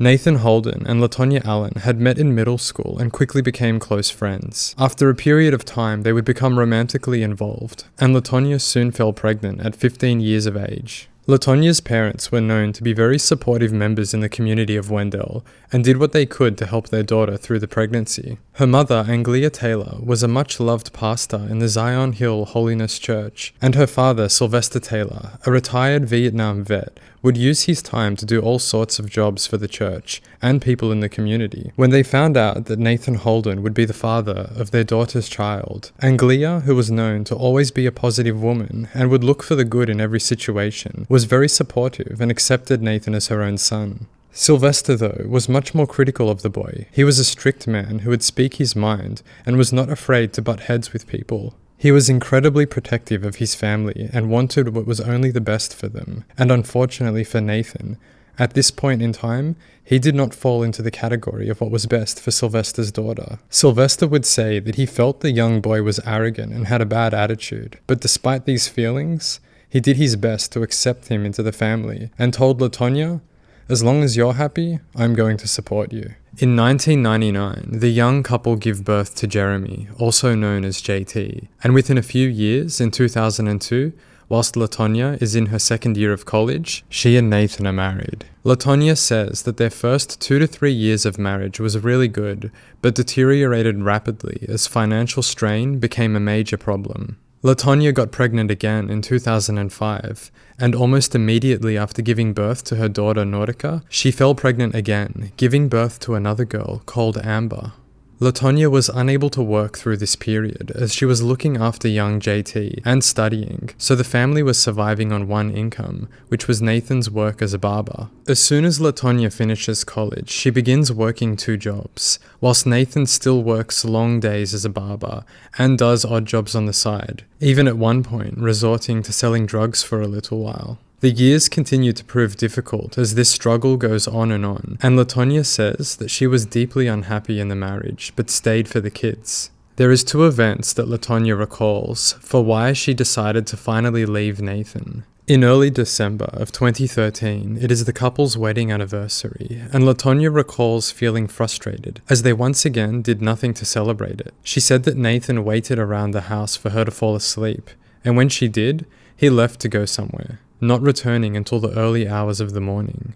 Nathan Holden and LaTonya Allen had met in middle school and quickly became close friends. After a period of time, they would become romantically involved, and LaTonya soon fell pregnant at 15 years of age. LaTonya's parents were known to be very supportive members in the community of Wendell and did what they could to help their daughter through the pregnancy. Her mother, Anglia Taylor, was a much-loved pastor in the Zion Hill Holiness Church, and her father, Sylvester Taylor, a retired Vietnam vet, would use his time to do all sorts of jobs for the church and people in the community. When they found out that Nathan Holden would be the father of their daughter's child, Anglia, who was known to always be a positive woman and would look for the good in every situation, was very supportive and accepted Nathan as her own son. Sylvester, though, was much more critical of the boy. He was a strict man who would speak his mind and was not afraid to butt heads with people. He was incredibly protective of his family and wanted what was only the best for them. And unfortunately for Nathan, at this point in time, he did not fall into the category of what was best for Sylvester's daughter. Sylvester would say that he felt the young boy was arrogant and had a bad attitude, but despite these feelings, he did his best to accept him into the family and told LaTonya, "As long as you're happy, I'm going to support you." In 1999, the young couple give birth to Jeremy, also known as JT, and within a few years, in 2002, whilst LaTonya is in her second year of college, she and Nathan are married. LaTonya says that their first 2 to 3 years of marriage was really good, but deteriorated rapidly as financial strain became a major problem. LaTonya got pregnant again in 2005, and almost immediately after giving birth to her daughter Nordica, she fell pregnant again, giving birth to another girl called Amber. LaTonya was unable to work through this period as she was looking after young JT and studying, so the family was surviving on one income, which was Nathan's work as a barber. As soon as LaTonya finishes college, she begins working 2 jobs, whilst Nathan still works long days as a barber and does odd jobs on the side, even at one point resorting to selling drugs for a little while. The years continue to prove difficult as this struggle goes on, and LaTonya says that she was deeply unhappy in the marriage, but stayed for the kids. There is 2 events that LaTonya recalls for why she decided to finally leave Nathan. In early December of 2013, it is the couple's wedding anniversary, and LaTonya recalls feeling frustrated, as they once again did nothing to celebrate it. She said that Nathan waited around the house for her to fall asleep, and when she did, he left to go somewhere, not returning until the early hours of the morning.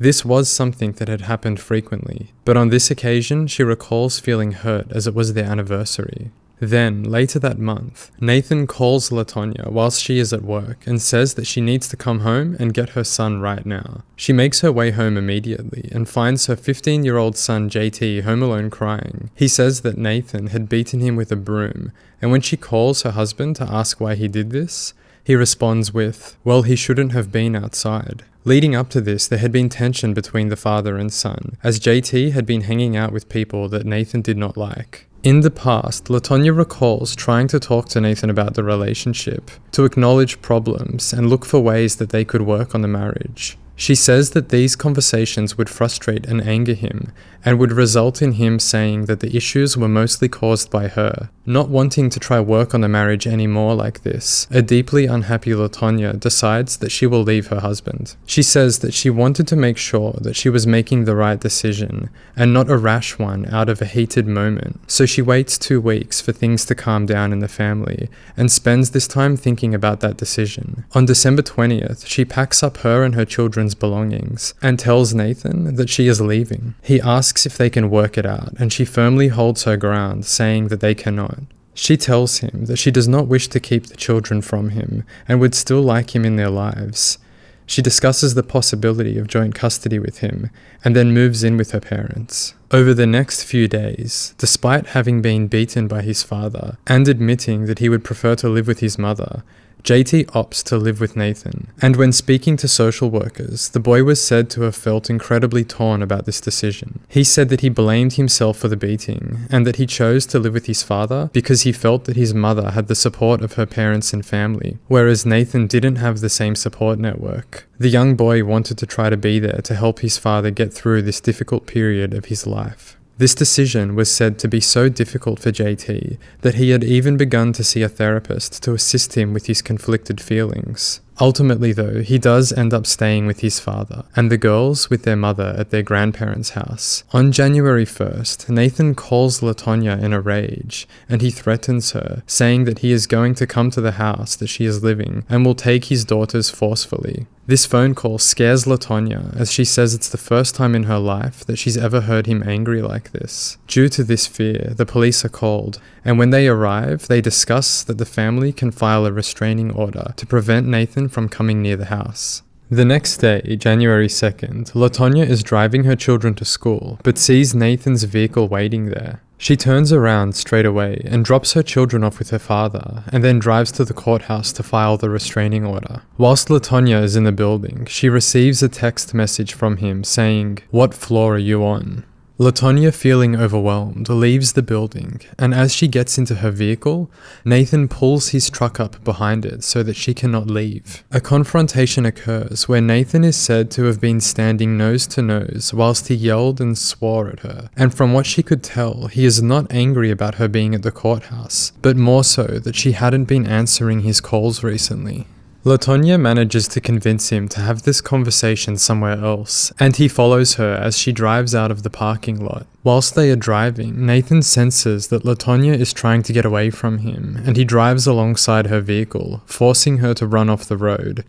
This was something that had happened frequently, but on this occasion she recalls feeling hurt as it was their anniversary. Then, later that month, Nathan calls LaTonya whilst she is at work and says that she needs to come home and get her son right now. She makes her way home immediately and finds her 15-year-old son JT home alone crying. He says that Nathan had beaten him with a broom, and when she calls her husband to ask why he did this, he responds with, "Well, he shouldn't have been outside." Leading up to this, there had been tension between the father and son, as JT had been hanging out with people that Nathan did not like. In the past, LaTonya recalls trying to talk to Nathan about the relationship, to acknowledge problems and look for ways that they could work on the marriage. She says that these conversations would frustrate and anger him, and would result in him saying that the issues were mostly caused by her. Not wanting to try work on the marriage anymore like this, a deeply unhappy LaTonya decides that she will leave her husband. She says that she wanted to make sure that she was making the right decision, and not a rash one out of a heated moment. So she waits 2 weeks for things to calm down in the family, and spends this time thinking about that decision. On December 20th, she packs up her and her children's belongings, and tells Nathan that she is leaving. He asks if they can work it out, and she firmly holds her ground, saying that they cannot. She tells him that she does not wish to keep the children from him, and would still like him in their lives. She discusses the possibility of joint custody with him, and then moves in with her parents. Over the next few days, despite having been beaten by his father, and admitting that he would prefer to live with his mother, JT opts to live with Nathan, and when speaking to social workers, the boy was said to have felt incredibly torn about this decision. He said that he blamed himself for the beating, and that he chose to live with his father because he felt that his mother had the support of her parents and family, whereas Nathan didn't have the same support network. The young boy wanted to try to be there to help his father get through this difficult period of his life. This decision was said to be so difficult for JT that he had even begun to see a therapist to assist him with his conflicted feelings. Ultimately though, he does end up staying with his father, and the girls with their mother at their grandparents' house. On January 1st, Nathan calls LaTonya in a rage, and he threatens her, saying that he is going to come to the house that she is living and will take his daughters forcefully. This phone call scares LaTonya, as she says it's the first time in her life that she's ever heard him angry like this. Due to this fear, the police are called, and when they arrive, they discuss that the family can file a restraining order to prevent Nathan from coming near the house. The next day, January 2nd, LaTonya is driving her children to school, but sees Nathan's vehicle waiting there. She turns around straight away and drops her children off with her father, and then drives to the courthouse to file the restraining order. Whilst LaTonya is in the building, she receives a text message from him saying, "What floor are you on?" LaTonya, feeling overwhelmed, leaves the building, and as she gets into her vehicle, Nathan pulls his truck up behind it so that she cannot leave. A confrontation occurs where Nathan is said to have been standing nose to nose whilst he yelled and swore at her, and from what she could tell, he is not angry about her being at the courthouse, but more so that she hadn't been answering his calls recently. LaTonya manages to convince him to have this conversation somewhere else, and he follows her as she drives out of the parking lot. Whilst they are driving, Nathan senses that LaTonya is trying to get away from him, and he drives alongside her vehicle, forcing her to run off the road.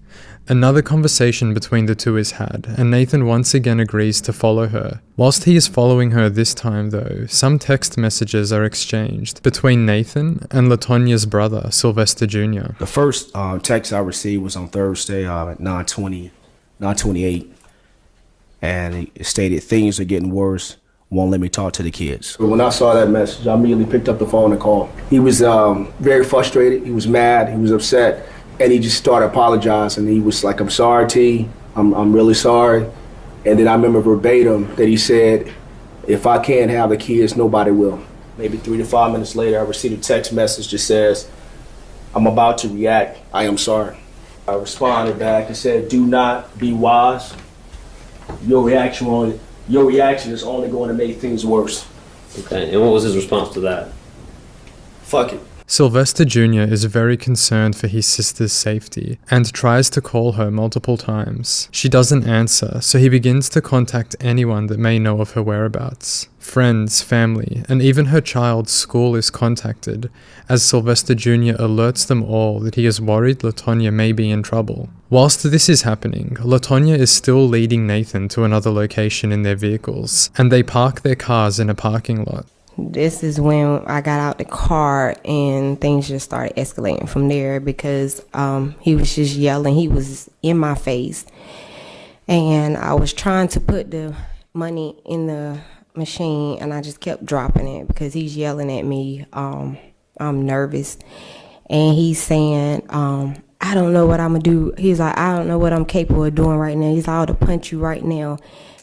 Another conversation between the two is had, and Nathan once again agrees to follow her. Whilst he is following her this time though, some text messages are exchanged between Nathan and LaTonya's brother, Sylvester Jr. The first text I received was on Thursday at 9:28, and it stated things are getting worse. Won't let me talk to the kids. When I saw that message, I immediately picked up the phone and called. He was very frustrated. He was mad. He was upset. And he just started apologizing. He was like, "I'm sorry, T. I'm really sorry." And then I remember verbatim that he said, "If I can't have the kids, nobody will." Maybe 3 to 5 minutes later, I received a text message that says, "I'm about to react. I am sorry." I responded back and said, "Do not be wise. Your reaction is only going to make things worse." Okay, and what was his response to that? Fuck it. Sylvester Jr. is very concerned for his sister's safety and tries to call her multiple times. She doesn't answer, so he begins to contact anyone that may know of her whereabouts. Friends, family, and even her child's school is contacted, as Sylvester Jr. alerts them all that he is worried LaTonya may be in trouble. Whilst this is happening, LaTonya is still leading Nathan to another location in their vehicles, and they park their cars in a parking lot. This is when I got out the car and things just started escalating from there, because he was just yelling. He was in my face, and I was trying to put the money in the machine, and I just kept dropping it because he's yelling at me. I'm nervous, and he's saying, "I don't know what I'm gonna do." He's like, "I don't know what I'm capable of doing right now." He's like, "I ought to punch you right now."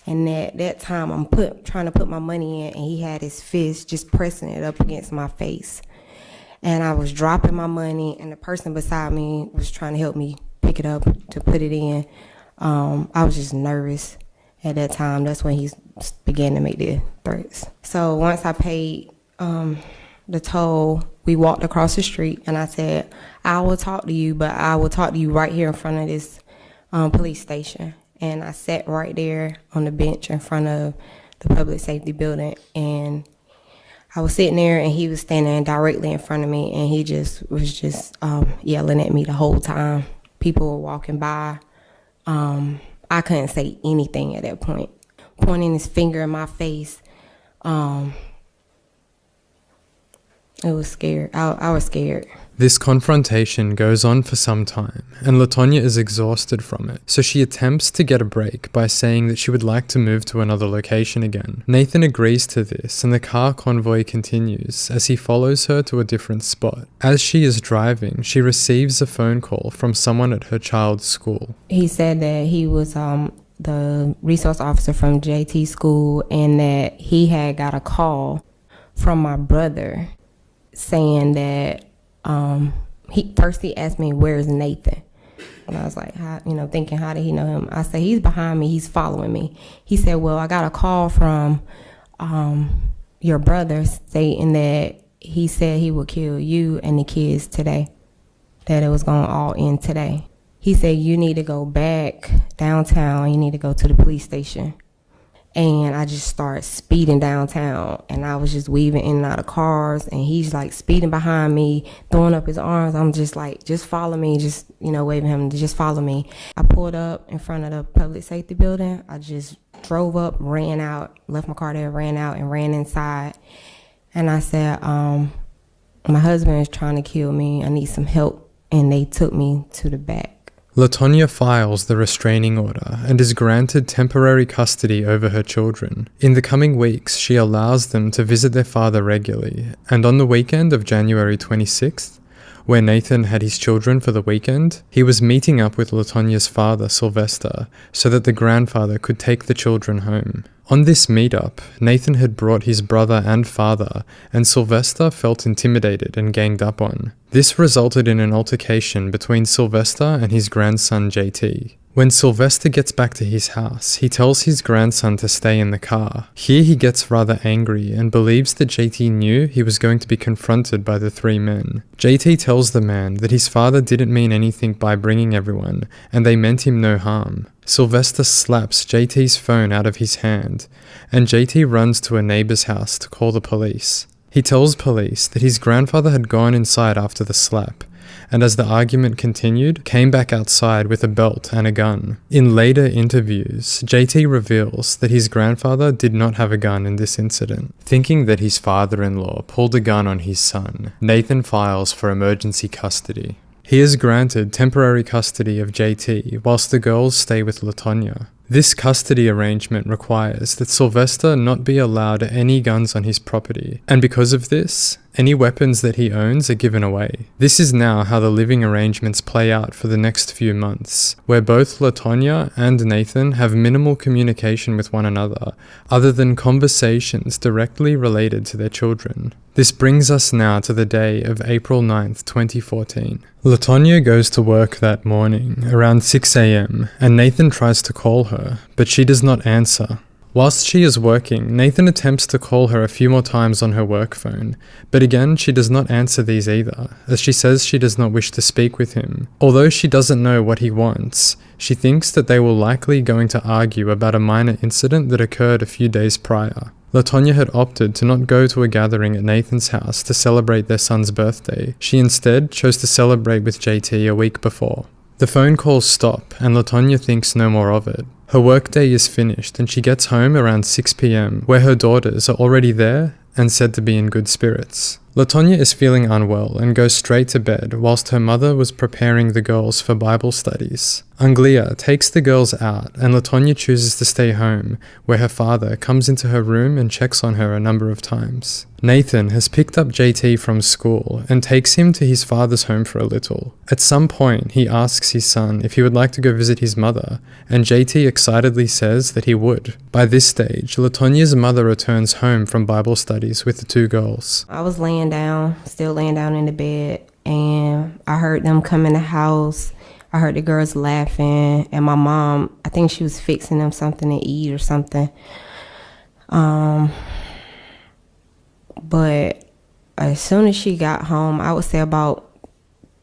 And at that time, I'm trying to put my money in, and he had his fist just pressing it up against my face. And I was dropping my money, and the person beside me was trying to help me pick it up to put it in. I was just nervous at that time. That's when he began to make the threats. So once I paid the toll, we walked across the street, and I said, "I will talk to you, but I will talk to you right here in front of this police station." And I sat right there on the bench in front of the public safety building, and I was sitting there, and he was standing directly in front of me, and he was yelling at me the whole time. People were walking by. I couldn't say anything at that point. Pointing his finger in my face. It was scared. I was scared. This confrontation goes on for some time, and LaTonya is exhausted from it, so she attempts to get a break by saying that she would like to move to another location again. Nathan agrees to this, and the car convoy continues as he follows her to a different spot. As she is driving, she receives a phone call from someone at her child's school. He said that he was the resource officer from JT school, and that he had got a call from my brother saying that he asked me, "Where's Nathan?" And I was like, thinking, how did he know him? I said, "He's behind me, he's following me." He said, "Well, I got a call from your brother stating that he said he would kill you and the kids today, that it was going to all end today." He said, you need to go back downtown. You need to go to the police station. And I just started speeding downtown, and I was just weaving in and out of cars, and he's like speeding behind me, throwing up his arms. I'm just like, just follow me, just, waving him to just follow me. I pulled up in front of the public safety building. I just drove up, ran out, left my car there, ran out, and ran inside. And I said, my husband is trying to kill me. I need some help. And they took me to the back. LaTonya files the restraining order and is granted temporary custody over her children. In the coming weeks, she allows them to visit their father regularly, and on the weekend of January 26th, where Nathan had his children for the weekend, he was meeting up with LaTonya's father, Sylvester, so that the grandfather could take the children home. On this meetup, Nathan had brought his brother and father, and Sylvester felt intimidated and ganged up on. This resulted in an altercation between Sylvester and his grandson JT. When Sylvester gets back to his house, he tells his grandson to stay in the car. Here he gets rather angry and believes that JT knew he was going to be confronted by the three men. JT tells the man that his father didn't mean anything by bringing everyone, and they meant him no harm. Sylvester slaps JT's phone out of his hand, and JT runs to a neighbor's house to call the police. He tells police that his grandfather had gone inside after the slap, and as the argument continued, came back outside with a belt and a gun. In later interviews, JT reveals that his grandfather did not have a gun in this incident. Thinking that his father-in-law pulled a gun on his son, Nathan files for emergency custody. He is granted temporary custody of JT whilst the girls stay with LaTonya. This custody arrangement requires that Sylvester not be allowed any guns on his property, and because of this, any weapons that he owns are given away. This is now how the living arrangements play out for the next few months, where both LaTonya and Nathan have minimal communication with one another, other than conversations directly related to their children. This brings us now to the day of April 9th, 2014. LaTonya goes to work that morning around 6 a.m. and Nathan tries to call her, but she does not answer. Whilst she is working, Nathan attempts to call her a few more times on her work phone, but again she does not answer these either, as she says she does not wish to speak with him. Although she doesn't know what he wants, she thinks that they will likely going to argue about a minor incident that occurred a few days prior. LaTonya had opted to not go to a gathering at Nathan's house to celebrate their son's birthday. She instead chose to celebrate with JT a week before. The phone calls stop and LaTonya thinks no more of it. Her workday is finished and she gets home around 6 p.m, where her daughters are already there and said to be in good spirits. LaTonya is feeling unwell and goes straight to bed whilst her mother was preparing the girls for Bible studies. Anglia takes the girls out and LaTonya chooses to stay home, where her father comes into her room and checks on her a number of times. Nathan has picked up JT from school and takes him to his father's home for a little. At some point, he asks his son if he would like to go visit his mother, and JT excitedly says that he would. By this stage, LaTonya's mother returns home from Bible studies with the two girls. I was still laying down in the bed, and I heard them come in the house. I heard the girls laughing, and my mom, I think she was fixing them something to eat or something. But as soon as she got home, I would say about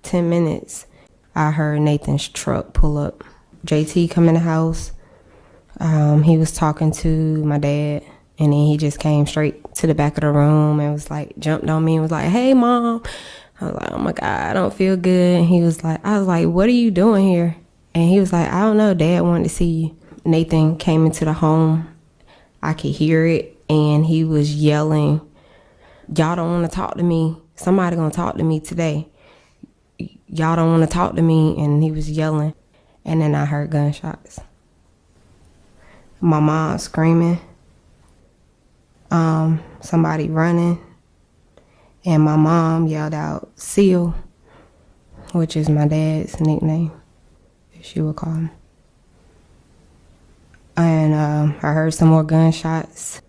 10 minutes, I heard Nathan's truck pull up. JT come in the house. He was talking to my dad, and then he just came straight to the back of the room and was like, jumped on me and was like, "Hey, Mom." I was like, "Oh my God, I don't feel good." And I was like, "What are you doing here?" And he was like, "I don't know, Dad wanted to see you." Nathan came into the home. I could hear it, and he was yelling, "Y'all don't want to talk to me. Somebody gonna talk to me today. Y'all don't want to talk to me." And he was yelling. And then I heard gunshots. My mom screaming. Somebody running. And my mom yelled out, "Seal," which is my dad's nickname, if she would call him. And I heard some more gunshots.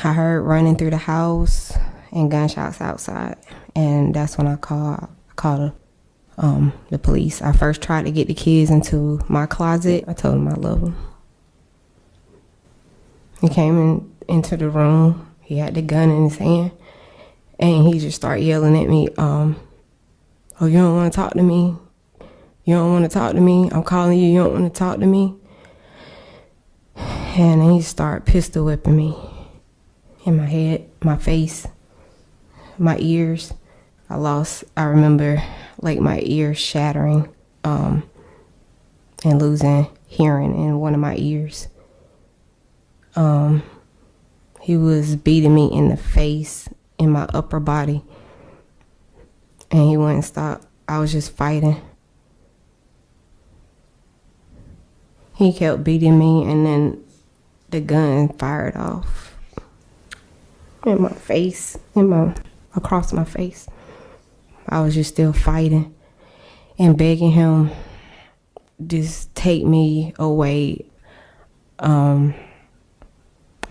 I heard running through the house and gunshots outside. And that's when I called the police. I first tried to get the kids into my closet. I told them I love them. He came into the room. He had the gun in his hand, and he just started yelling at me, "Oh, you don't want to talk to me?" You don't want to talk to me? I'm calling you. You don't want to talk to me? And then he started pistol whipping me in my head, my face, my ears. I remember like my ears shattering and losing hearing in one of my ears. He was beating me in the face, in my upper body, and he wouldn't stop. I was just fighting. He kept beating me, and then the gun fired off in my face, across my face. I was just still fighting and begging him, just take me away.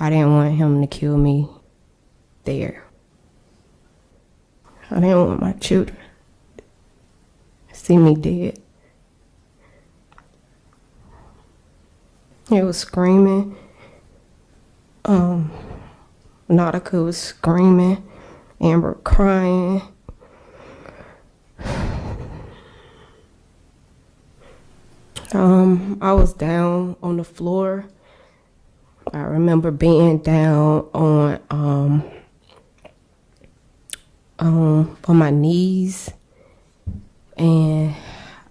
I didn't want him to kill me there. I didn't want my children to see me dead. He was screaming. Nautica was screaming. Amber crying. I was down on the floor. I remember being down on my knees, and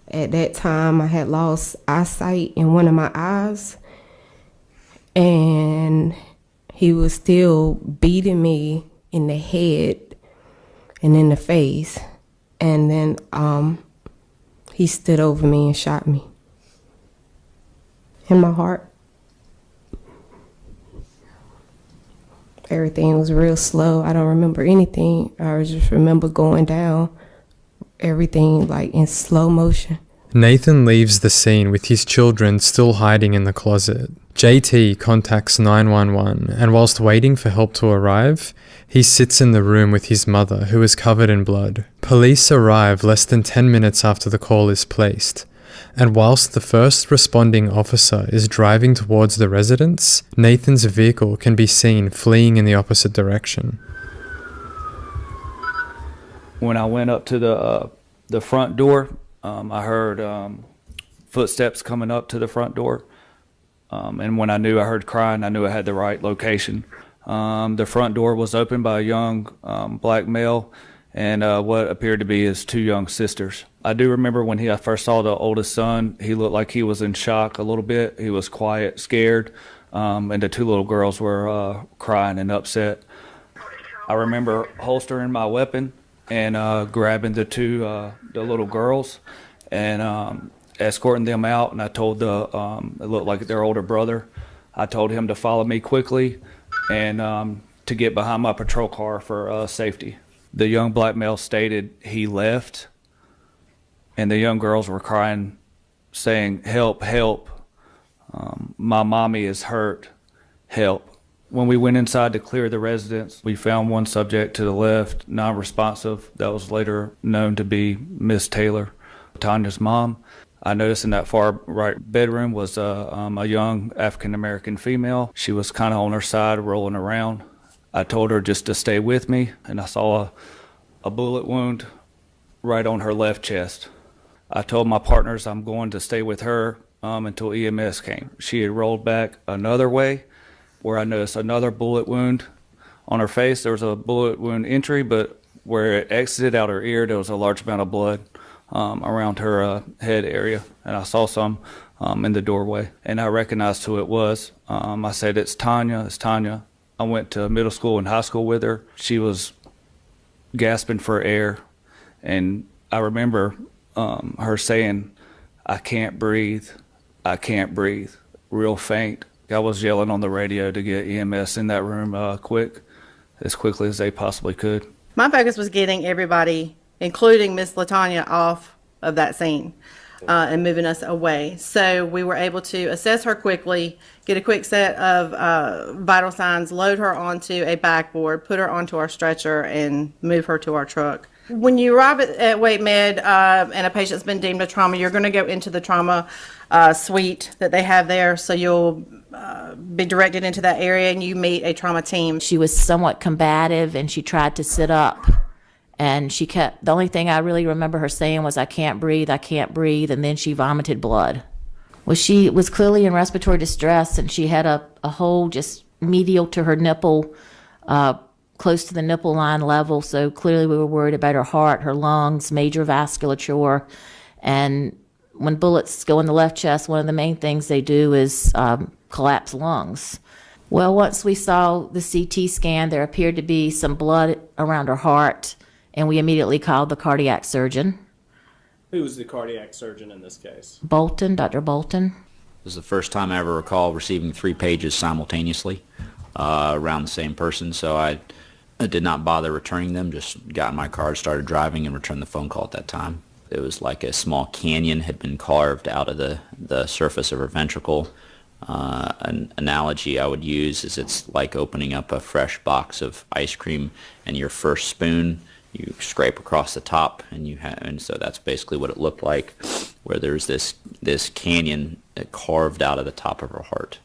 at that time I had lost eyesight in one of my eyes, and he was still beating me in the head and in the face, and then he stood over me and shot me in my heart. Everything was real slow. I don't remember anything. I just remember going down, everything like in slow motion. Nathan leaves the scene with his children still hiding in the closet. JT contacts 911, and whilst waiting for help to arrive, he sits in the room with his mother, who is covered in blood. Police arrive less than 10 minutes after the call is placed, and whilst the first responding officer is driving towards the residence, Nathan's vehicle can be seen fleeing in the opposite direction. When I went up to the front door, I heard footsteps coming up to the front door. And when I knew I heard crying, I knew I had the right location. The front door was opened by a young black male and what appeared to be his two young sisters. I do remember when I first saw the oldest son, he looked like he was in shock a little bit. He was quiet, scared, and the two little girls were crying and upset. I remember holstering my weapon and grabbing the little girls and escorting them out, and I told it looked like their older brother, I told him to follow me quickly and to get behind my patrol car for safety. The young black male stated he left, and the young girls were crying, saying, "Help, help, my mommy is hurt, help." When we went inside to clear the residence, we found one subject to the left, non-responsive. That was later known to be Miss Taylor, Tanya's mom. I noticed in that far right bedroom was a young African-American female. She was kind of on her side, rolling around. I told her just to stay with me, and I saw a bullet wound right on her left chest. I told my partners I'm going to stay with her until EMS came. She had rolled back another way, where I noticed another bullet wound on her face. There was a bullet wound entry, but where it exited out her ear, there was a large amount of blood around her head area, and I saw some in the doorway, and I recognized who it was. I said, it's Tanya. I went to middle school and high school with her. She was gasping for air, and I remember her saying, I can't breathe, real faint. I was yelling on the radio to get EMS in that room as quickly as they possibly could. My focus was getting everybody, including Miss LaTonya, off of that scene and moving us away. So we were able to assess her quickly, get a quick set of vital signs, load her onto a backboard, put her onto our stretcher, and move her to our truck. When you arrive at Wait Med and a patient's been deemed a trauma, you're going to go into the trauma suite that they have there. So you'll be directed into that area and you meet a trauma team. She was somewhat combative and she tried to sit up And the only thing I really remember her saying was, I can't breathe, and then she vomited blood. Well, she was clearly in respiratory distress, and she had a hole just medial to her nipple, close to the nipple line level, so clearly we were worried about her heart, her lungs, major vasculature, and when bullets go in the left chest, one of the main things they do is collapse lungs. Well, once we saw the CT scan, there appeared to be some blood around her heart, and we immediately called the cardiac surgeon. Who was the cardiac surgeon in this case? Bolton, Dr. Bolton. This is the first time I ever recall receiving 3 pages simultaneously around the same person, so I did not bother returning them, just got in my car, started driving, and returned the phone call at that time. It was like a small canyon had been carved out of the surface of her ventricle. An analogy I would use is it's like opening up a fresh box of ice cream, and your first spoon you scrape across the top, and so that's basically what it looked like, where there's this canyon carved out of the top of her heart.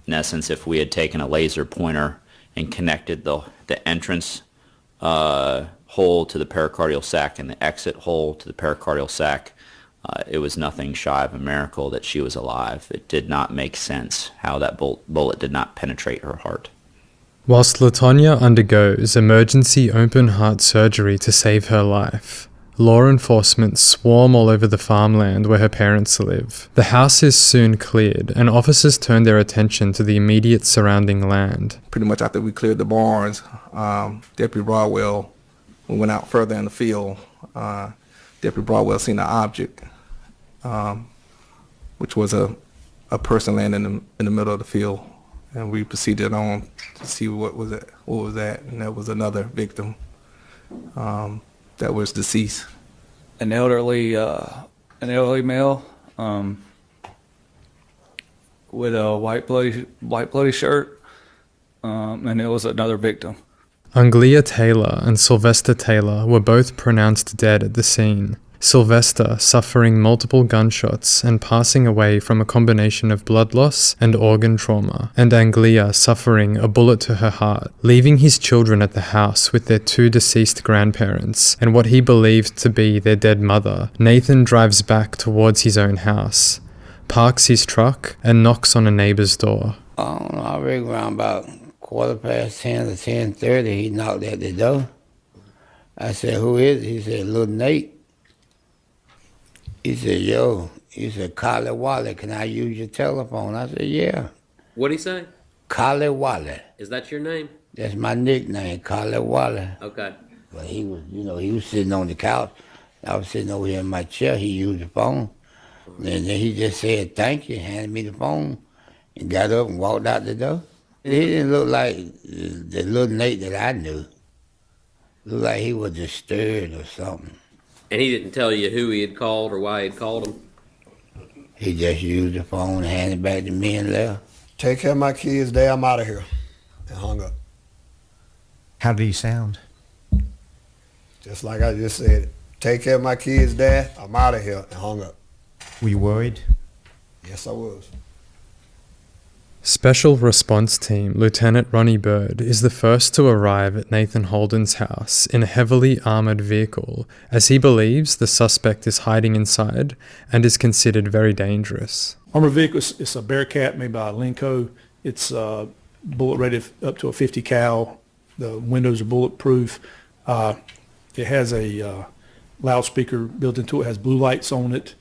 In essence, if we had taken a laser pointer and connected the entrance hole to the pericardial sac and the exit hole to the pericardial sac, it was nothing shy of a miracle that she was alive. It did not make sense how that bullet did not penetrate her heart. Whilst LaTonya undergoes emergency open heart surgery to save her life, law enforcement swarm all over the farmland where her parents live. The house is soon cleared, and officers turn their attention to the immediate surrounding land. Pretty much after we cleared the barns, Deputy Broadwell, we went out further in the field. Deputy Broadwell seen an object, which was a person laying in the middle of the field. And we proceeded on to see what was that, and that was another victim that was deceased. An elderly male with a white bloody shirt, and it was another victim. Anglia Taylor and Sylvester Taylor were both pronounced dead at the scene. Sylvester suffering multiple gunshots and passing away from a combination of blood loss and organ trauma, and Anglia suffering a bullet to her heart, leaving his children at the house with their 2 deceased grandparents and what he believed to be their dead mother. Nathan drives back towards his own house, parks his truck, and knocks on a neighbor's door. I don't know, I reckon around about 10:15 to 10:30, he knocked at the door. I said, "Who is it?" He said, "Little Nate." He said, "Yo," he said, "Kali Wally, can I use your telephone?" I said, "Yeah." What'd he say? Kali Wally. Is that your name? That's my nickname, Kali Wally. Okay. But he was sitting on the couch. I was sitting over here in my chair. He used the phone. And then he just said, "Thank you," handed me the phone, and got up and walked out the door. He didn't look like the little Nate that I knew. Looked like he was disturbed or something. And he didn't tell you who he had called or why he had called him? He just used the phone and handed it back to me and left. "Take care of my kids, Dad, I'm out of here," and hung up. How did he sound? Just like I just said, "Take care of my kids, Dad, I'm out of here," and hung up. Were you worried? Yes, I was. Special Response Team Lieutenant Ronnie Bird is the first to arrive at Nathan Holden's house in a heavily armoured vehicle, as he believes the suspect is hiding inside and is considered very dangerous. Armored vehicle, it's a Bearcat made by Lenco. It's bullet rated up to a 50 cal. The windows are bulletproof. It has a loudspeaker built into it. It has blue lights on it.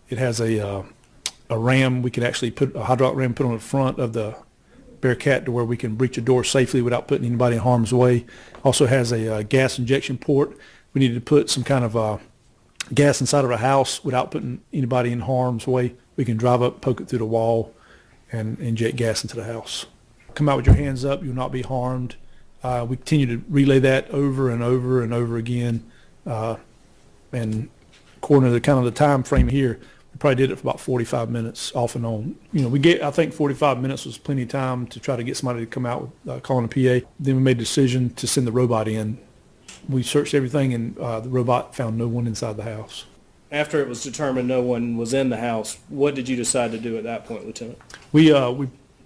It has a ram. We can actually put a hydraulic ram put on the front of the Bearcat to where we can breach a door safely without putting anybody in harm's way. Also has a gas injection port. We needed to put some kind of gas inside of a house without putting anybody in harm's way. We can drive up, poke it through the wall, and inject gas into the house. Come out with your hands up. You'll not be harmed. We continue to relay that over and over and over again. And according to the kind of the time frame here, we probably did it for about 45 minutes off and on. I think 45 minutes was plenty of time to try to get somebody to come out with calling a PA. Then we made a decision to send the robot in. We searched everything, and the robot found no one inside the house. After it was determined no one was in the house, what did you decide to do at that point, Lieutenant? We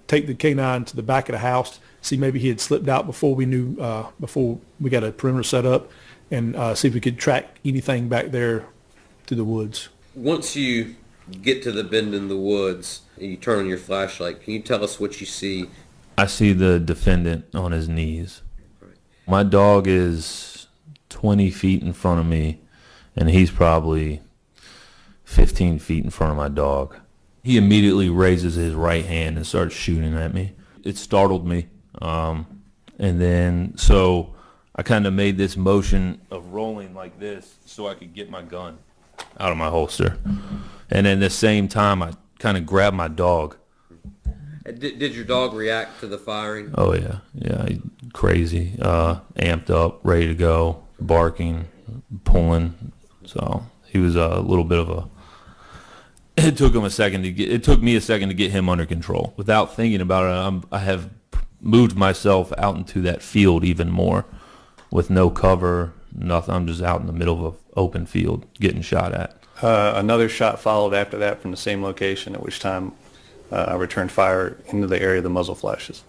take the K9 to the back of the house, see maybe he had slipped out before we knew, before we got a perimeter set up. and see if we could track anything back there through the woods. Once you get to the bend in the woods and you turn on your flashlight, can you tell us what you see? I see the defendant on his knees. My dog is 20 feet in front of me, and he's probably 15 feet in front of my dog. He immediately raises his right hand and starts shooting at me. It startled me. And then, so I kind of made this motion of rolling like this so I could get my gun out of my holster. And at the same time, I kind of grabbed my dog. Did your dog react to the firing? Oh, yeah, crazy, amped up, ready to go, barking, pulling. So he was a little bit of a, it took me a second to get him under control. Without thinking about it, I have moved myself out into that field even more with no cover, nothing. I'm just out in the middle of an open field getting shot at. Another shot followed after that from the same location, at which time I returned fire into the area of the muzzle flashes.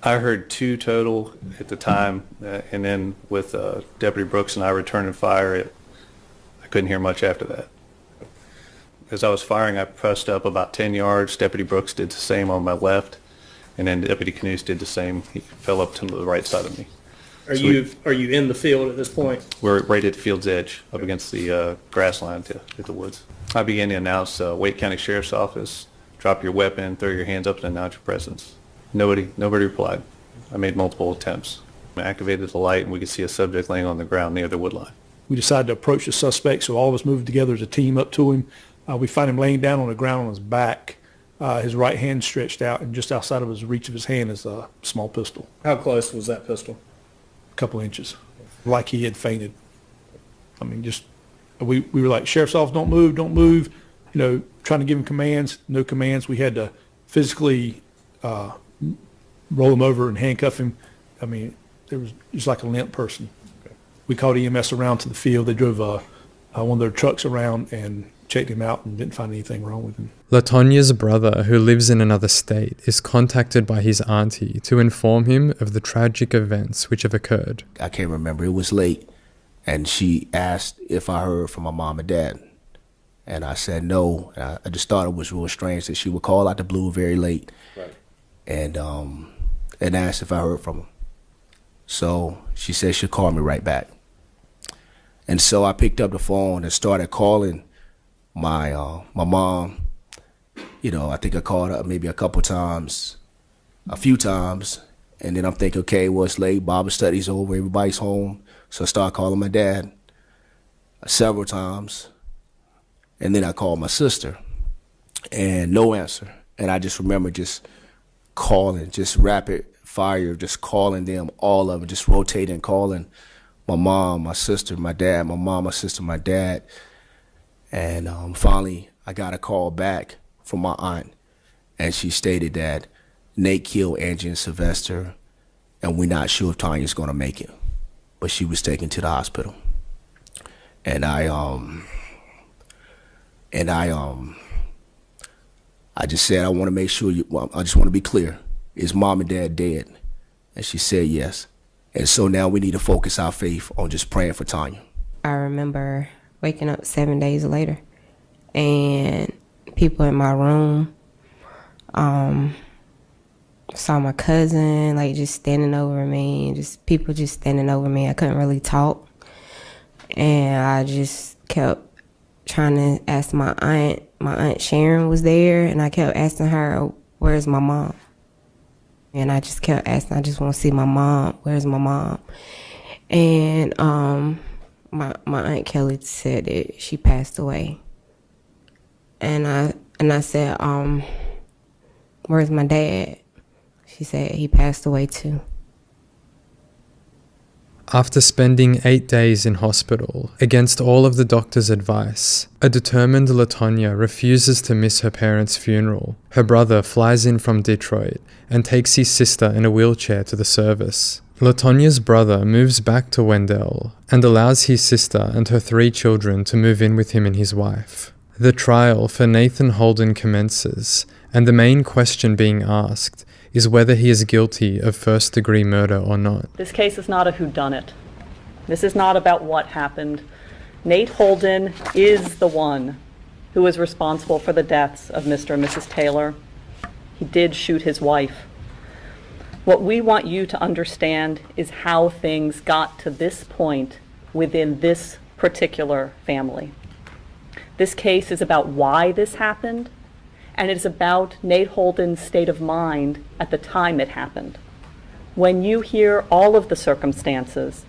I heard 2 total at the time, and then with Deputy Brooks and I returning fire, I couldn't hear much after that. As I was firing, I pressed up about 10 yards. Deputy Brooks did the same on my left, and then Deputy Knust did the same. He fell up to the right side of me. Are you in the field at this point? We're right at the field's edge, up against the grass line to hit the woods. I began to announce, Wake County Sheriff's Office, drop your weapon, throw your hands up and announce your presence. Nobody replied. I made multiple attempts. I activated the light and we could see a subject laying on the ground near the wood line. We decided to approach the suspect, so all of us moved together as a team up to him. We find him laying down on the ground on his back, his right hand stretched out, and just outside of his reach of his hand is a small pistol. How close was that pistol? A couple inches, like he had fainted. I mean, just we were like, Sheriff's Office, don't move, trying to give him commands, no commands. We had to physically roll him over and handcuff him. I mean, it was just like a limp person. Okay. We called EMS around to the field. They drove one of their trucks around and checked him out and didn't find anything wrong with him. LaTonya's brother, who lives in another state, is contacted by his auntie to inform him of the tragic events which have occurred. I can't remember. It was late, and she asked if I heard from my mom and dad. And I said no. I just thought it was real strange that she would call out the blue very late, right, and asked if I heard from them. So she said she'd call me right back. And so I picked up the phone and started calling my mom. I think I called her maybe a few times, and then I'm thinking, okay, well, it's late, Bible study's over, everybody's home. So I started calling my dad several times. And then I called my sister, and no answer. And I just remember just calling, just rapid fire, just calling them, all of them, just rotating, calling my mom, my sister, my dad, my mom, my sister, my dad. And finally, I got a call back from my aunt, and she stated that Nate killed Angie and Sylvester, and we're not sure if Tanya's going to make it. But she was taken to the hospital. And I just said, I want to make sure I just want to be clear. Is mom and dad dead? And she said yes. And so now we need to focus our faith on just praying for Tanya. I remember waking up 7 days later and people in my room saw my cousin just standing over me, just people just standing over me. I couldn't really talk. And I just kept trying to ask my aunt. My aunt Sharon was there, and I kept asking her, where's my mom? And I just kept asking, I just want to see my mom. Where's my mom? And my Aunt Kelly said that she passed away. And I said, where's my dad? She said he passed away too. After spending 8 days in hospital, against all of the doctor's advice, a determined LaTonya refuses to miss her parents' funeral. Her brother flies in from Detroit and takes his sister in a wheelchair to the service. LaTonya's brother moves back to Wendell and allows his sister and her 3 children to move in with him and his wife. The trial for Nathan Holden commences, and the main question being asked is whether he is guilty of first-degree murder or not. This case is not a whodunit. This is not about what happened. Nate Holden is the one who is responsible for the deaths of Mr. and Mrs. Taylor. He did shoot his wife. What we want you to understand is how things got to this point within this particular family. This case is about why this happened, and it is about Nate Holden's state of mind at the time it happened. When you hear all of the circumstances,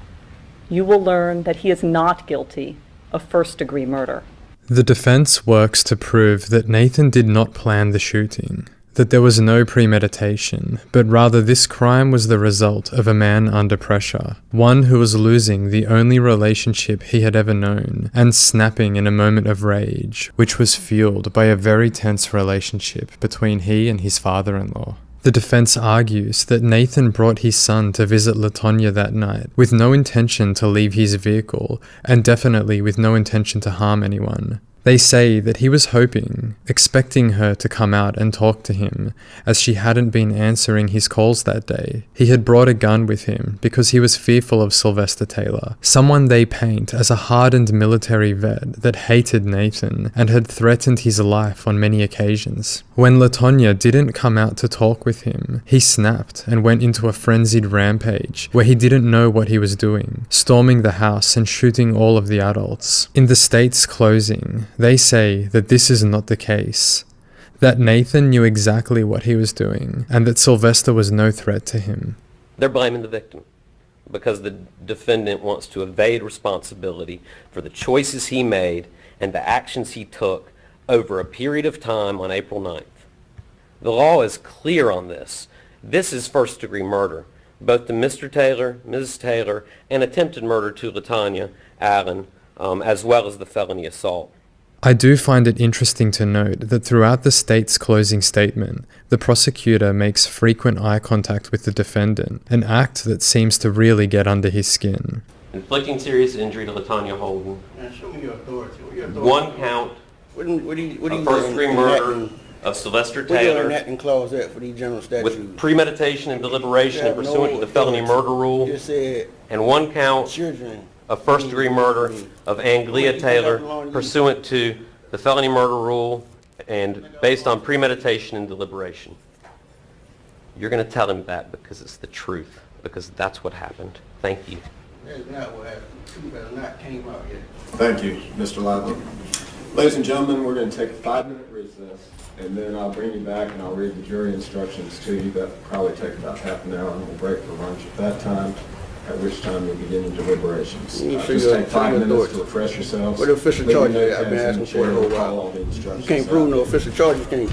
you will learn that he is not guilty of first-degree murder. The defense works to prove that Nathan did not plan the shooting, that there was no premeditation, but rather this crime was the result of a man under pressure, one who was losing the only relationship he had ever known, and snapping in a moment of rage, which was fueled by a very tense relationship between he and his father-in-law. The defense argues that Nathan brought his son to visit LaTonya that night with no intention to leave his vehicle and definitely with no intention to harm anyone. They say that he was hoping, expecting her to come out and talk to him, as she hadn't been answering his calls that day. He had brought a gun with him because he was fearful of Sylvester Taylor, someone they paint as a hardened military vet that hated Nathan and had threatened his life on many occasions. When LaTonya didn't come out to talk with him, he snapped and went into a frenzied rampage where he didn't know what he was doing, storming the house and shooting all of the adults. In the state's closing, they say that this is not the case, that Nathan knew exactly what he was doing, and that Sylvester was no threat to him. They're blaming the victim because the defendant wants to evade responsibility for the choices he made and the actions he took over a period of time on April 9th. The law is clear on this. This is first-degree murder, both to Mr. Taylor, Mrs. Taylor, and attempted murder to LaTonya Allen, as well as the felony assault. I do find it interesting to note that throughout the state's closing statement, the prosecutor makes frequent eye contact with the defendant, an act that seems to really get under his skin. Inflicting serious injury to LaTonya Holden. Show me your authority. One count of first-degree murder of Sylvester Taylor clause at for these general statutes? with premeditation and deliberation and pursuant to the felony murder rule, and one count of first-degree murder of Anglia Taylor pursuant to the felony murder rule and based on premeditation and deliberation. You're going to tell him that because it's the truth, because that's what happened. Thank you. That's not what happened. Truth has not came out yet. Thank you, Mr. Lively. Ladies and gentlemen, we're going to take a 5-minute recess, and then I'll bring you back and I'll read the jury instructions to you. That'll probably take about half an hour, and we'll break for lunch at that time, at which time you'll begin your deliberations. Just take 5 minutes to refresh yourselves. What official charges I've been asking for a whole while? You can't prove no official charges, can you?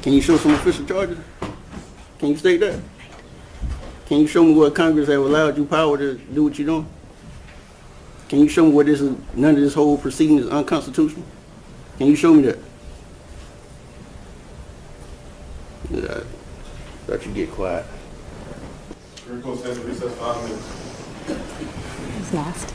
Can you show some official charges? Can you state that? Can you show me what Congress have allowed you power to do what you're doing? Can you show me what this is, none of this whole proceeding is unconstitutional? Can you show me that? Yeah, thought you'd get quiet. We're going to take a recess 5 minutes. It's nasty.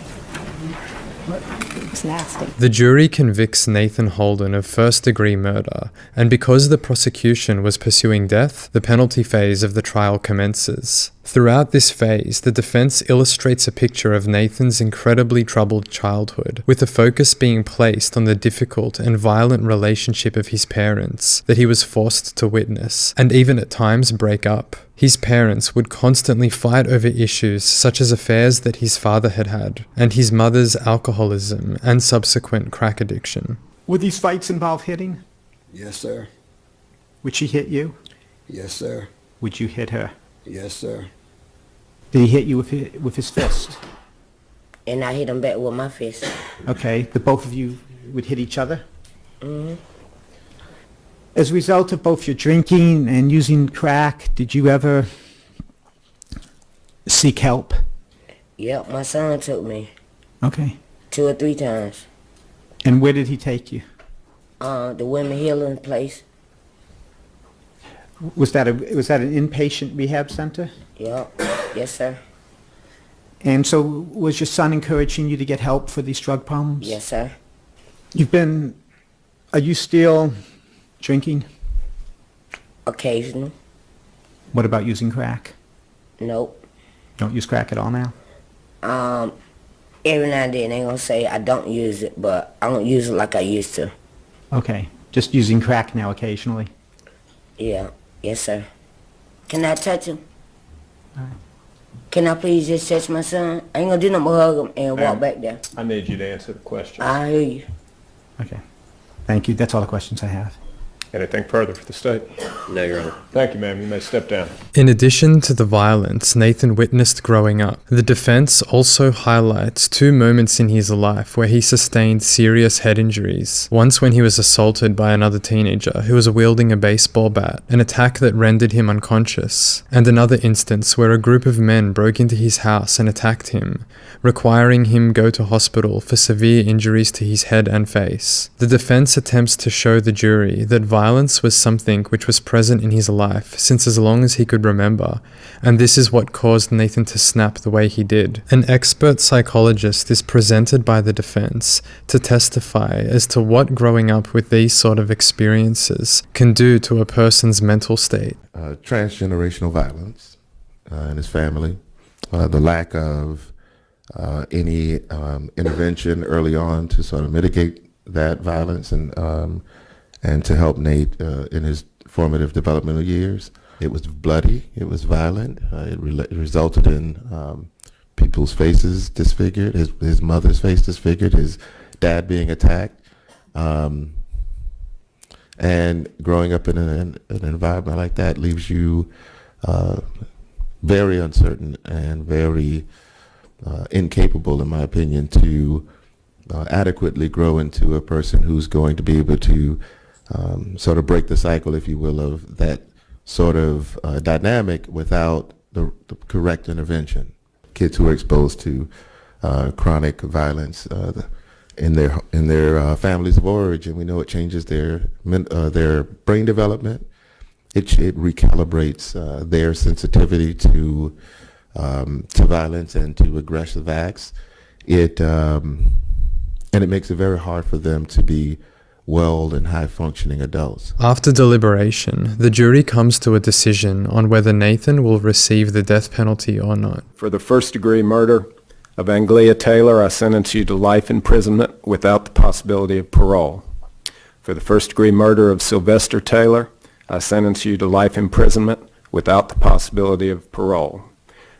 It's nasty. The jury convicts Nathan Holden of first-degree murder, and because the prosecution was pursuing death, the penalty phase of the trial commences. Throughout this phase, the defense illustrates a picture of Nathan's incredibly troubled childhood, with the focus being placed on the difficult and violent relationship of his parents that he was forced to witness, and even at times break up. His parents would constantly fight over issues such as affairs that his father had had, and his mother's alcoholism and subsequent crack addiction. Would these fights involve hitting? Yes, sir. Would she hit you? Yes, sir. Would you hit her? Yes, sir. Did he hit you with his fist? And I hit him back with my fist. Okay, the both of you would hit each other? Mm-hmm. As a result of both your drinking and using crack, did you ever seek help? Yep, my son took me. Okay. 2 or 3 times. And where did he take you? The women healing place. Was that an inpatient rehab center? Yep. Yes, sir. And so was your son encouraging you to get help for these drug problems? Yes, sir. Are you still drinking? Occasional. What about using crack? Nope. Don't use crack at all now? Every now and then they gonna say I don't use it, but I don't use it like I used to. Okay. Just using crack now occasionally. Yeah, yes, sir. Can I touch him? Can I please just touch my son? I ain't gonna do nothing but hug him and walk back there. I need you to answer the question. I hear you. Okay. Thank you. That's all the questions I have. Anything further for the state? No, Your Honor. Thank you, ma'am. You may step down. In addition to the violence Nathan witnessed growing up, the defense also highlights 2 moments in his life where he sustained serious head injuries. Once when he was assaulted by another teenager who was wielding a baseball bat, an attack that rendered him unconscious, and another instance where a group of men broke into his house and attacked him, requiring him go to hospital for severe injuries to his head and face. The defense attempts to show the jury that violence was something which was present in his life since as long as he could remember, and this is what caused Nathan to snap the way he did. An expert psychologist is presented by the defense to testify as to what growing up with these sort of experiences can do to a person's mental state. Transgenerational violence in his family, the lack of any intervention early on to sort of mitigate that violence and to help Nate in his formative developmental years. It was bloody, it was violent, it resulted in people's faces disfigured, his mother's face disfigured, his dad being attacked. And growing up in an environment like that leaves you very uncertain and very incapable, in my opinion, to adequately grow into a person who's going to be able to sort of break the cycle, if you will, of that sort of dynamic without the correct intervention. Kids who are exposed to chronic violence in their families of origin, we know it changes their brain development. It recalibrates their sensitivity to violence and to aggressive acts. And it makes it very hard for them to be well and high-functioning adults. After deliberation, the jury comes to a decision on whether Nathan will receive the death penalty or not. For the first-degree murder of Anglia Taylor, I sentence you to life imprisonment without the possibility of parole. For the first-degree murder of Sylvester Taylor, I sentence you to life imprisonment without the possibility of parole.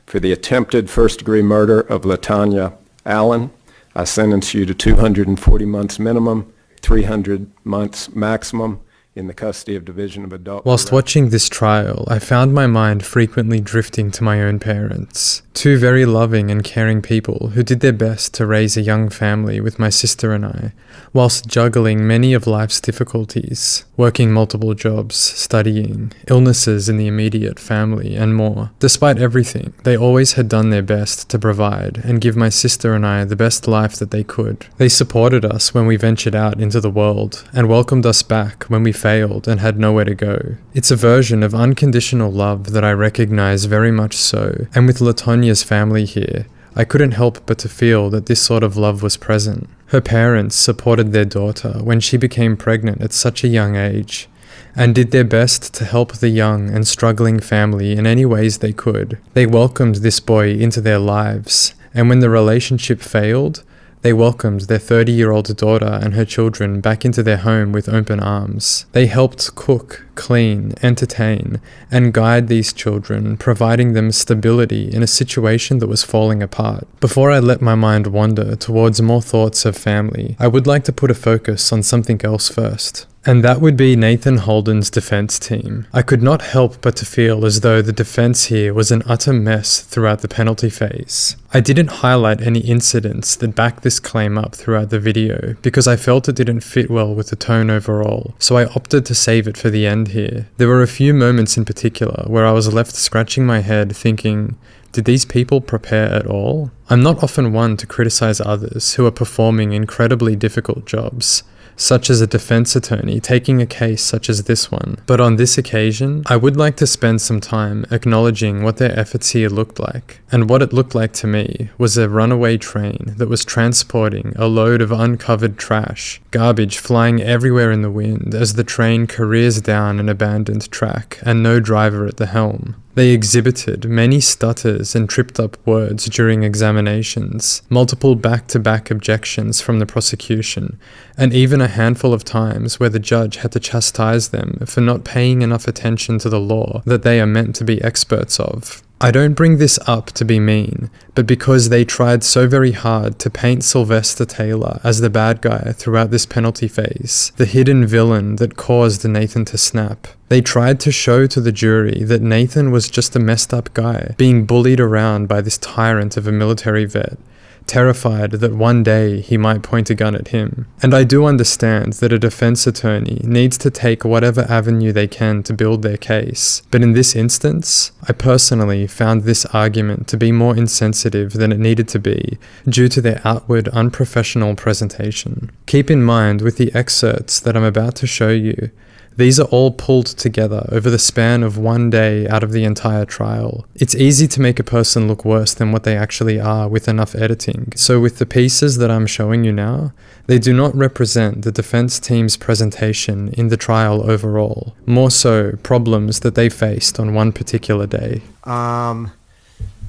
For the attempted first-degree murder of LaTonya Allen, I sentence you to 240 months minimum, 300 months maximum in the custody of Division of Adult. Whilst watching this trial, I found my mind frequently drifting to my own parents. 2 very loving and caring people who did their best to raise a young family with my sister and I, whilst juggling many of life's difficulties, working multiple jobs, studying, illnesses in the immediate family, and more. Despite everything, they always had done their best to provide and give my sister and I the best life that they could. They supported us when we ventured out into the world and welcomed us back when we failed and had nowhere to go. It's a version of unconditional love that I recognize very much so, and with LaTonya's family here, I couldn't help but to feel that this sort of love was present. Her parents supported their daughter when she became pregnant at such a young age, and did their best to help the young and struggling family in any ways they could. They welcomed this boy into their lives, and when the relationship failed, they welcomed their 30-year-old daughter and her children back into their home with open arms. They helped cook, clean, entertain, and guide these children, providing them stability in a situation that was falling apart. Before I let my mind wander towards more thoughts of family, I would like to put a focus on something else first. And that would be Nathan Holden's defense team. I could not help but to feel as though the defense here was an utter mess throughout the penalty phase. I didn't highlight any incidents that backed this claim up throughout the video because I felt it didn't fit well with the tone overall, so I opted to save it for the end here. There were a few moments in particular where I was left scratching my head thinking, did these people prepare at all? I'm not often one to criticize others who are performing incredibly difficult jobs, such as a defense attorney taking a case such as this one. But on this occasion, I would like to spend some time acknowledging what their efforts here looked like. And what it looked like to me was a runaway train that was transporting a load of uncovered trash, garbage flying everywhere in the wind as the train careers down an abandoned track and no driver at the helm. They exhibited many stutters and tripped up words during examinations, multiple back-to-back objections from the prosecution, and even a handful of times where the judge had to chastise them for not paying enough attention to the law that they are meant to be experts of. I don't bring this up to be mean, but because they tried so very hard to paint Sylvester Taylor as the bad guy throughout this penalty phase, the hidden villain that caused Nathan to snap. They tried to show to the jury that Nathan was just a messed up guy, being bullied around by this tyrant of a military vet, terrified that one day he might point a gun at him. And I do understand that a defense attorney needs to take whatever avenue they can to build their case, but in this instance, I personally found this argument to be more insensitive than it needed to be due to their outward unprofessional presentation. Keep in mind with the excerpts that I'm about to show you, these are all pulled together over the span of one day out of the entire trial. It's easy to make a person look worse than what they actually are with enough editing. So with the pieces that I'm showing you now, they do not represent the defense team's presentation in the trial overall, more so problems that they faced on one particular day.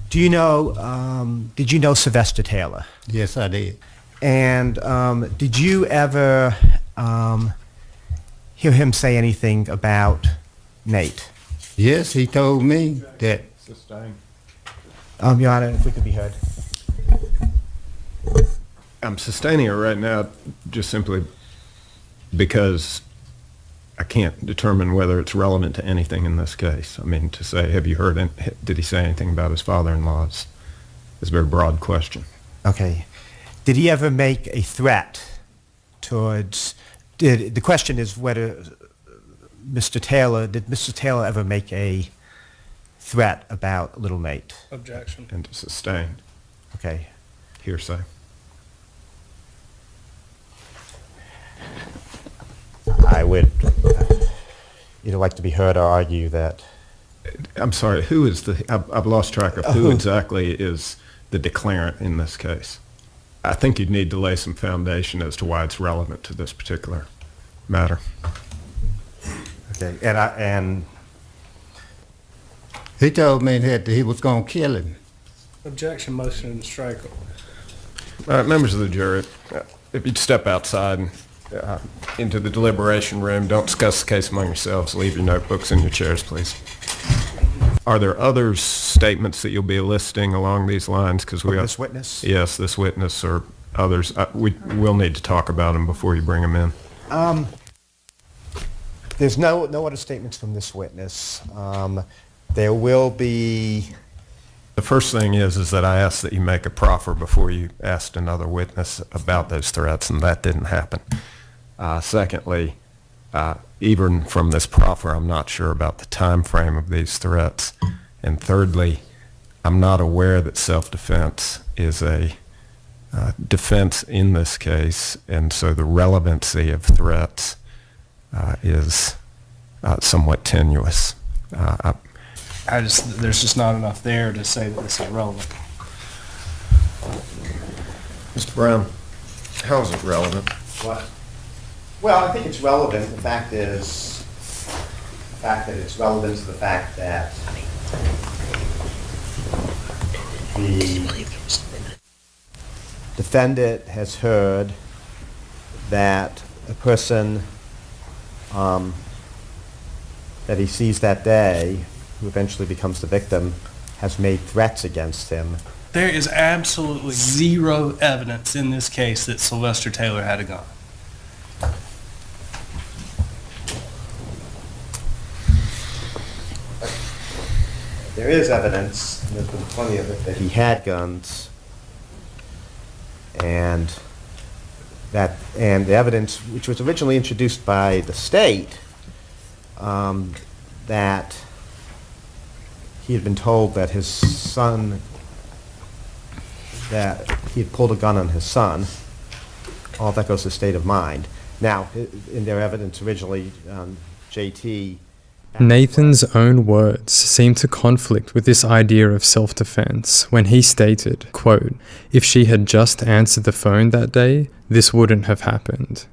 Did you know Sylvester Taylor? Yes, I did. And did you ever hear him say anything about Nate? Yes, he told me that. Your Honor, if we could be heard. I'm sustaining it right now just simply because I can't determine whether it's relevant to anything in this case. I mean, to say, have you heard, did he say anything about his father-in-law is a very broad question. Okay. Did he ever make a threat towards... The question is whether did Mr. Taylor ever make a threat about little Nate? Objection. And to sustain. Okay. Hearsay. I would either like to be heard or argue that... I'm sorry, who is I've lost track of who exactly is the declarant in this case. I think you'd need to lay some foundation as to why it's relevant to this particular matter. Okay, and He told me that he was going to kill him. Objection, motion, and strike. Members of the jury, if you'd step outside and into the deliberation room, don't discuss the case among yourselves. Leave your notebooks in your chairs, please. Are there other statements that you'll be eliciting along these lines? Because this witness? Yes, this witness or others. We'll need to talk about them before you bring them in. There's no other statements from this witness. There will be... The first thing is that I asked that you make a proffer before you asked another witness about those threats, and that didn't happen. Secondly, even from this proffer, I'm not sure about the time frame of these threats. And thirdly, I'm not aware that self-defense is a defense in this case, and so the relevancy of threats is somewhat tenuous. There's just not enough there to say that this is relevant. Mr. Brown, how is it relevant? What? Well, I think it's relevant. The fact that it's relevant to the fact that the defendant has heard that a person that he sees that day, who eventually becomes the victim, has made threats against him. There is absolutely zero evidence in this case that Sylvester Taylor had a gun. There is evidence, and there's been plenty of it, that he had guns, and the evidence, which was originally introduced by the state, that he had been told that his son, that he had pulled a gun on his son. All that goes to state of mind. Now, in their evidence originally, JT... Nathan's own words seem to conflict with this idea of self-defense when he stated, quote, "If she had just answered the phone that day, this wouldn't have happened,"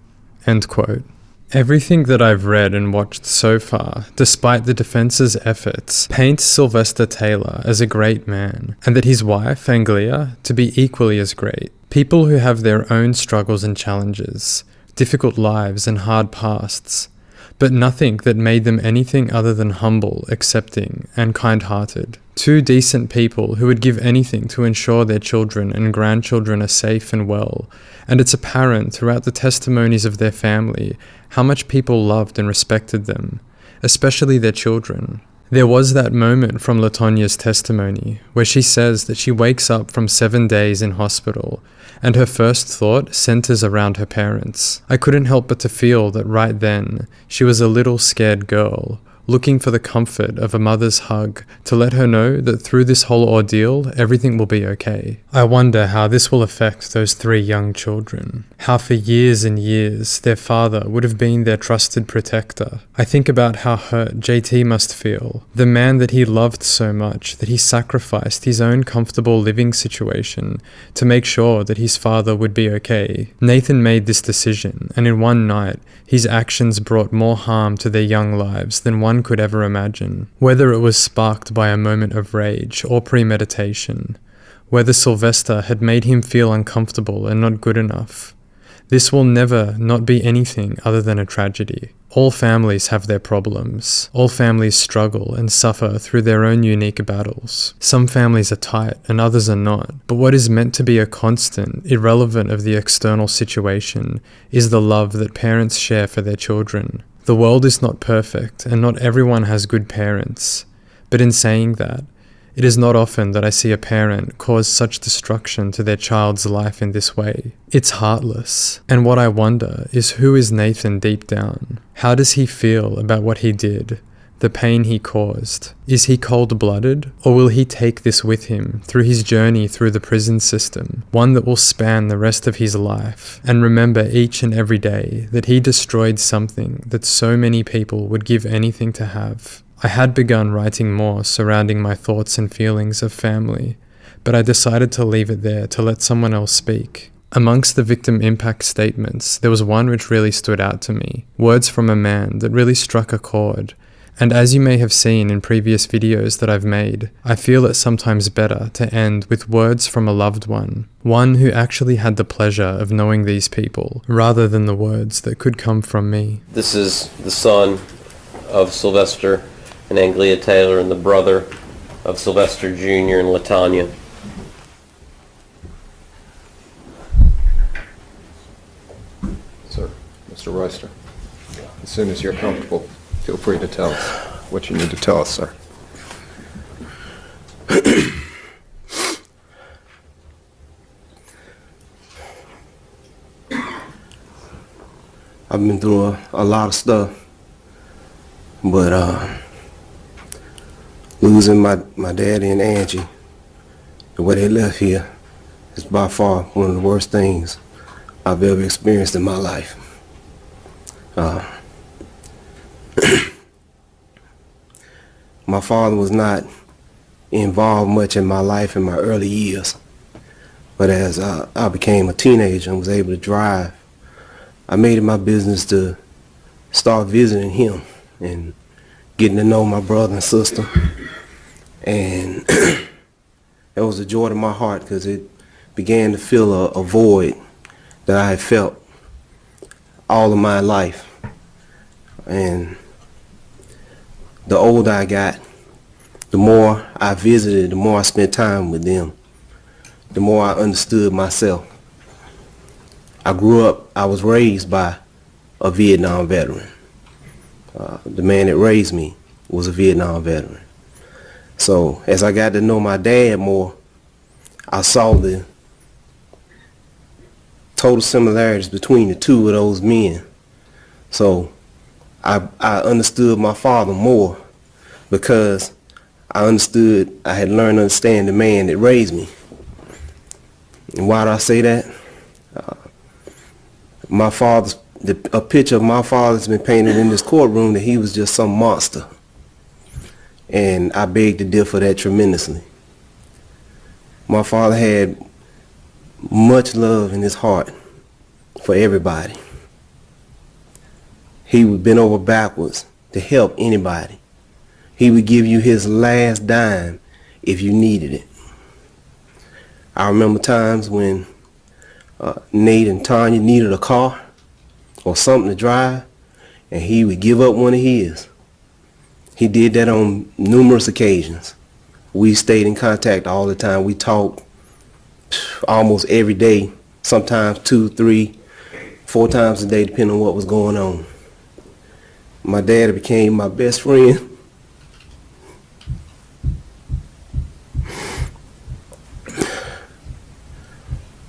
end quote. Everything that I've read and watched so far, despite the defense's efforts, paints Sylvester Taylor as a great man, and that his wife, Anglia, to be equally as great. People who have their own struggles and challenges, difficult lives and hard pasts, but nothing that made them anything other than humble, accepting, and kind-hearted. Two decent people who would give anything to ensure their children and grandchildren are safe and well, and it's apparent throughout the testimonies of their family how much people loved and respected them, especially their children. There was that moment from LaTonya's testimony where she says that she wakes up from 7 days in hospital and her first thought centers around her parents. I couldn't help but to feel that right then she was a little scared girl, looking for the comfort of a mother's hug to let her know that through this whole ordeal, everything will be okay. I wonder how this will affect those 3 young children. How for years and years, their father would have been their trusted protector. I think about how hurt JT must feel, the man that he loved so much that he sacrificed his own comfortable living situation to make sure that his father would be okay. Nathan made this decision, and in one night, his actions brought more harm to their young lives than one could ever imagine. Whether it was sparked by a moment of rage or premeditation, whether Sylvester had made him feel uncomfortable and not good enough, this will never not be anything other than a tragedy. All families have their problems. All families struggle and suffer through their own unique battles. Some families are tight and others are not. But what is meant to be a constant, irrelevant of the external situation, is the love that parents share for their children. The world is not perfect and not everyone has good parents. But in saying that, it is not often that I see a parent cause such destruction to their child's life in this way. It's heartless. And what I wonder is, who is Nathan deep down? How does he feel about what he did, the pain he caused? Is he cold-blooded, or will he take this with him through his journey through the prison system, one that will span the rest of his life, and remember each and every day that he destroyed something that so many people would give anything to have? I had begun writing more surrounding my thoughts and feelings of family, but I decided to leave it there to let someone else speak. Amongst the victim impact statements, there was one which really stood out to me, words from a man that really struck a chord. And as you may have seen in previous videos that I've made, I feel it's sometimes better to end with words from a loved one who actually had the pleasure of knowing these people, rather than the words that could come from me. This is the son of Sylvester and Anglia Taylor, and the brother of Sylvester Jr. and LaTonya. Sir, Mr. Royster, as soon as you're comfortable, feel free to tell us what you need to tell us, sir. I've been through a lot of stuff, but losing my daddy and Angie, the way they left here, is by far one of the worst things I've ever experienced in my life. My father was not involved much in my life in my early years, but as I became a teenager and was able to drive, I made it my business to start visiting him and getting to know my brother and sister. And it was a joy to my heart because it began to fill a void that I had felt all of my life. And the older I got, the more I visited, the more I spent time with them, the more I understood myself. I was raised by a Vietnam veteran. The man that raised me was a Vietnam veteran. So as I got to know my dad more, I saw the total similarities between the two of those men. So I understood my father more because I had learned to understand the man that raised me. And why do I say that? A picture of my father's been painted in this courtroom that he was just some monster. And I beg to differ that tremendously. My father had much love in his heart for everybody. He would bend over backwards to help anybody. He would give you his last dime if you needed it. I remember times when Nate and Tanya needed a car or something to drive, and he would give up one of his. He did that on numerous occasions. We stayed in contact all the time. We talked almost every day, sometimes 2, 3, 4 times a day, depending on what was going on. My dad became my best friend.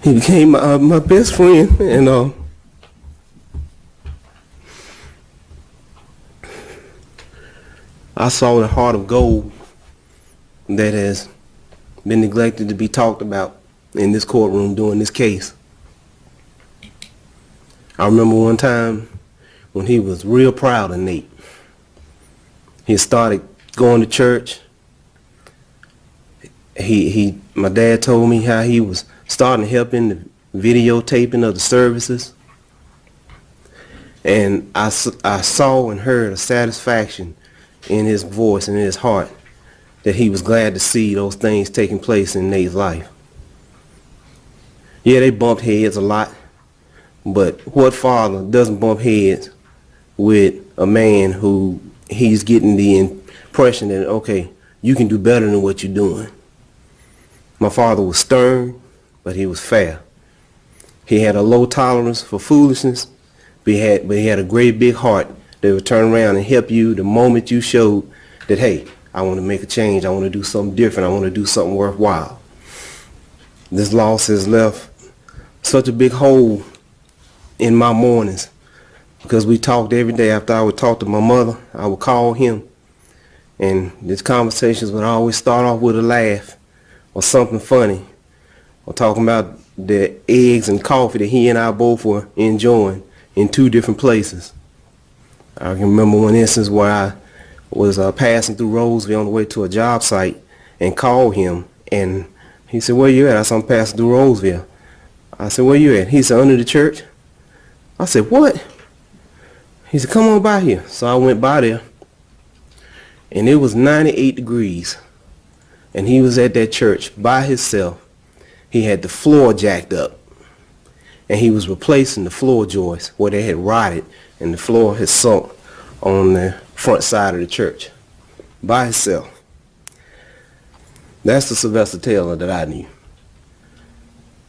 He became my best friend, and I saw the heart of gold that has been neglected to be talked about in this courtroom during this case. I remember one time when he was real proud of Nate. He started going to church. My dad told me how he was starting to help in the videotaping of the services. And I saw and heard a satisfaction in his voice and in his heart that he was glad to see those things taking place in Nate's life. Yeah, they bumped heads a lot, but what father doesn't bump heads with a man who he's getting the impression that, okay, you can do better than what you're doing? My father was stern, but he was fair. He had a low tolerance for foolishness, but he had a great big heart that would turn around and help you the moment you showed that, hey, I want to make a change. I want to do something different. I want to do something worthwhile. This loss has left such a big hole in my mornings because we talked every day. After I would talk to my mother, I would call him, and these conversations would always start off with a laugh or something funny, or talking about the eggs and coffee that he and I both were enjoying in 2 different places. I can remember one instance where I was passing through Roseville on the way to a job site and called him, and he said, "Where you at?" I said, "I'm passing through Roseville." I said, "Where you at?" He said, "Under the church." I said, "What?" He said, "Come on by here." So I went by there, and it was 98 degrees, and he was at that church by himself. He had the floor jacked up, and he was replacing the floor joists where they had rotted and the floor had sunk on the front side of the church by himself. That's the Sylvester Taylor that I knew.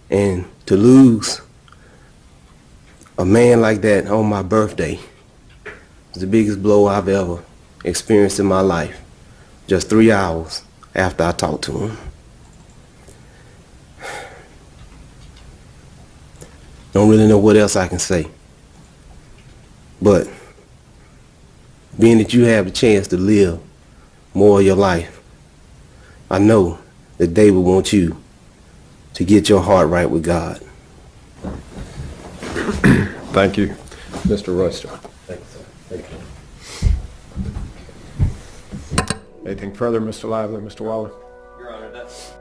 And to lose a man like that on my birthday was the biggest blow I've ever experienced in my life, just 3 hours after I talked to him. Don't really know what else I can say. But being that you have the chance to live more of your life, I know that they would want you to get your heart right with God. Thank you, Mr. Royster. Thank you, sir. Thank you. Anything further, Mr. Lively, Mr. Waller? Your Honor, that's